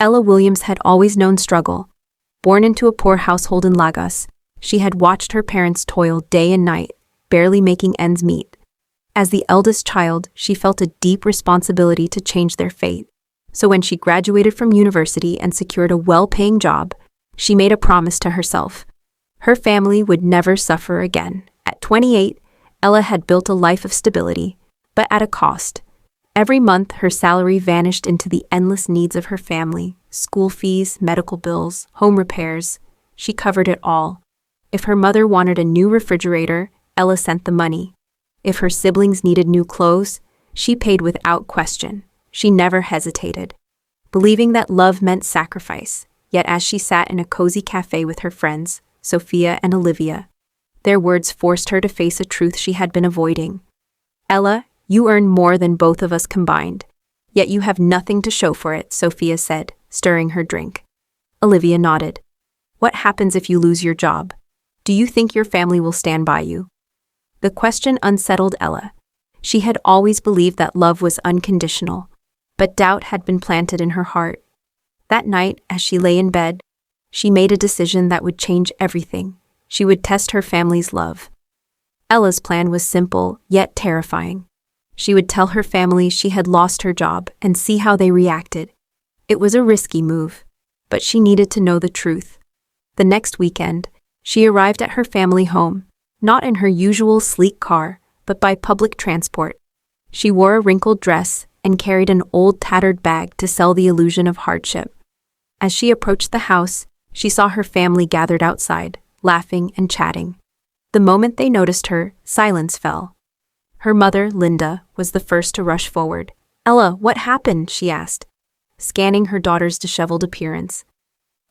Ella Williams had always known struggle. Born into a poor household in Lagos, she had watched her parents toil day and night, barely making ends meet. As the eldest child, she felt a deep responsibility to change their fate. So when she graduated from university and secured a well-paying job, she made a promise to herself. Her family would never suffer again. At 28, Ella had built a life of stability, but at a cost. Every month, her salary vanished into the endless needs of her family: school fees, medical bills, home repairs. She covered it all. If her mother wanted a new refrigerator, Ella sent the money. If her siblings needed new clothes, she paid without question. She never hesitated, believing that love meant sacrifice. Yet as she sat in a cozy cafe with her friends, Sophia and Olivia, their words forced her to face a truth she had been avoiding. "Ella, you earn more than both of us combined, yet you have nothing to show for it," Sophia said, stirring her drink. Olivia nodded. "What happens if you lose your job? Do you think your family will stand by you?" The question unsettled Ella. She had always believed that love was unconditional, but doubt had been planted in her heart. That night, as she lay in bed, she made a decision that would change everything. She would test her family's love. Ella's plan was simple, yet terrifying. She would tell her family she had lost her job and see how they reacted. It was a risky move, but she needed to know the truth. The next weekend, she arrived at her family home, not in her usual sleek car, but by public transport. She wore a wrinkled dress and carried an old tattered bag to sell the illusion of hardship. As she approached the house, she saw her family gathered outside, laughing and chatting. The moment they noticed her, silence fell. Her mother, Linda, was the first to rush forward. "Ella, what happened?" she asked, scanning her daughter's disheveled appearance.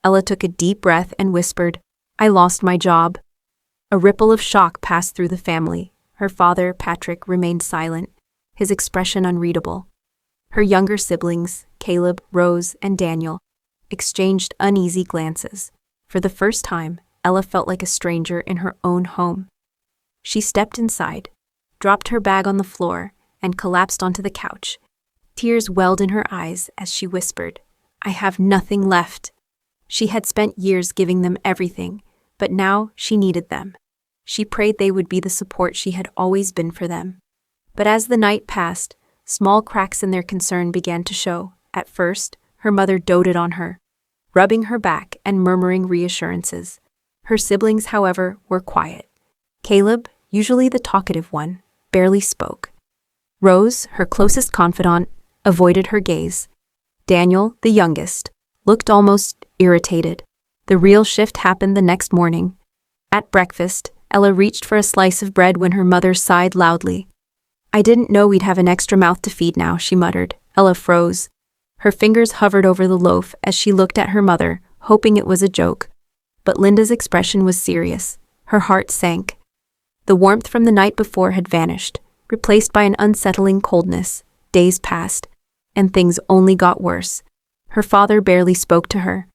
Ella took a deep breath and whispered, "I lost my job." A ripple of shock passed through the family. Her father, Patrick, remained silent, his expression unreadable. Her younger siblings, Caleb, Rose, and Daniel, exchanged uneasy glances. For the first time, Ella felt like a stranger in her own home. She stepped inside, dropped her bag on the floor, and collapsed onto the couch. Tears welled in her eyes as she whispered, "I have nothing left." She had spent years giving them everything, but now she needed them. She prayed they would be the support she had always been for them. But as the night passed, small cracks in their concern began to show. At first, her mother doted on her, rubbing her back and murmuring reassurances. Her siblings, however, were quiet. Caleb, usually the talkative one, barely spoke. Rose, her closest confidant, avoided her gaze. Daniel, the youngest, looked almost irritated. The real shift happened the next morning. At breakfast, Ella reached for a slice of bread when her mother sighed loudly. "I didn't know we'd have an extra mouth to feed now," she muttered. Ella froze. Her fingers hovered over the loaf as she looked at her mother, hoping it was a joke. But Linda's expression was serious. Her heart sank. The warmth from the night before had vanished, replaced by an unsettling coldness. Days passed, and things only got worse. Her father barely spoke to her.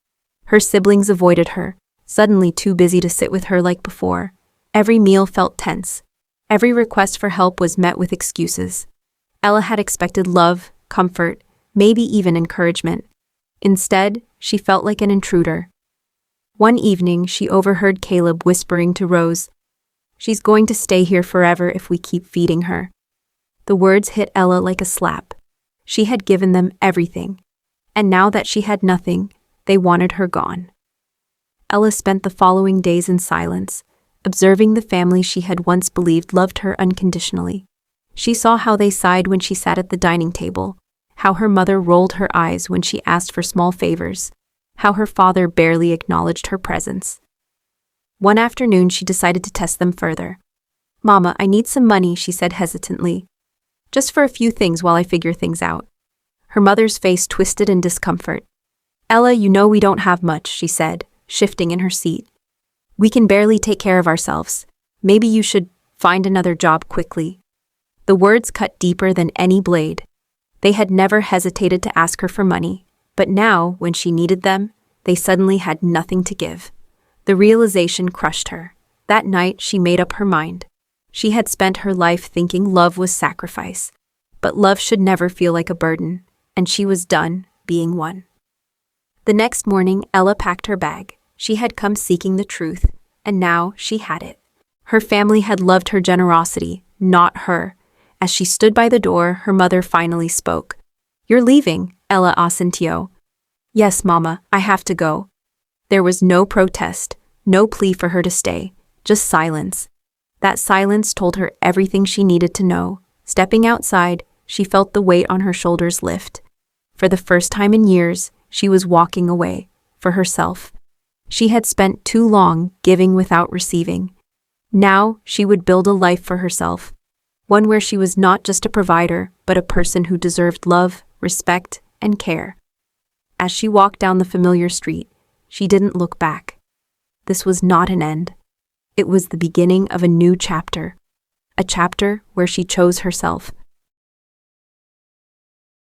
Her siblings avoided her, suddenly too busy to sit with her like before. Every meal felt tense. Every request for help was met with excuses. Ella had expected love, comfort, maybe even encouragement. Instead, she felt like an intruder. One evening, she overheard Caleb whispering to Rose, "She's going to stay here forever if we keep feeding her." The words hit Ella like a slap. She had given them everything, and now that she had nothing, they wanted her gone. Ella spent the following days in silence, observing the family she had once believed loved her unconditionally. She saw how they sighed when she sat at the dining table, how her mother rolled her eyes when she asked for small favors, how her father barely acknowledged her presence. One afternoon, she decided to test them further. "Mama, I need some money," she said hesitantly. "Just for a few things while I figure things out." Her mother's face twisted in discomfort. "Ella, you know we don't have much," she said, shifting in her seat. "We can barely take care of ourselves. Maybe you should find another job quickly." The words cut deeper than any blade. They had never hesitated to ask her for money, but now, when she needed them, they suddenly had nothing to give. The realization crushed her. That night, she made up her mind. She had spent her life thinking love was sacrifice, but love should never feel like a burden, and she was done being one. The next morning, Ella packed her bag. She had come seeking the truth, and now she had it. Her family had loved her generosity, not her. As she stood by the door, her mother finally spoke. "You're leaving, Ella Asentio." "Yes, Mama, I have to go." There was no protest, no plea for her to stay, just silence. That silence told her everything she needed to know. Stepping outside, she felt the weight on her shoulders lift. For the first time in years, she was walking away, for herself. She had spent too long giving without receiving. Now she would build a life for herself, one where she was not just a provider, but a person who deserved love, respect, and care. As she walked down the familiar street, she didn't look back. This was not an end. It was the beginning of a new chapter. A chapter where she chose herself,